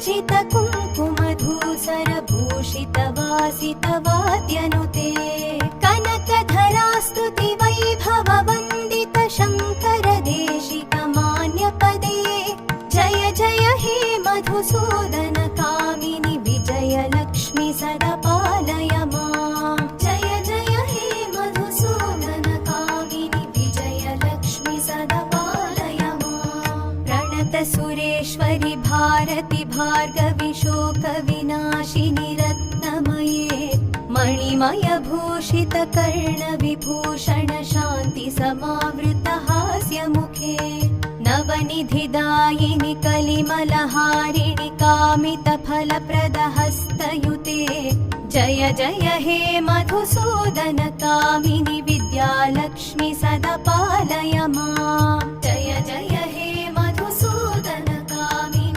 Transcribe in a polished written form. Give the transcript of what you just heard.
भूषित कुङ्कुमधूसर भूषित वासित वाद्यनुते कनकधरास्तुति वैभव वन्दित शङ्कर देशिक मान्यपदे जय जय हे मधुसूदन कामिनि विजय लक्ष्मी सदा पालय माम् जय जय हे मधुसूदन कामिनि विजय लक्ष्मी सदा पालय माम् प्रणत सुरेश्वरि भारति भार्गवि शोक विनाशिनि रत्नमये मणिमय भूषित कर्ण विभूषण शान्ति समावृत हास्य मुखे नवनिधिदायिनि कलिमलहारिणि कामित फलप्रद हस्तयुते जय जय हे मधुसूदन कामिनि विद्यालक्ष्मी सदा पालय माम् जय जय हे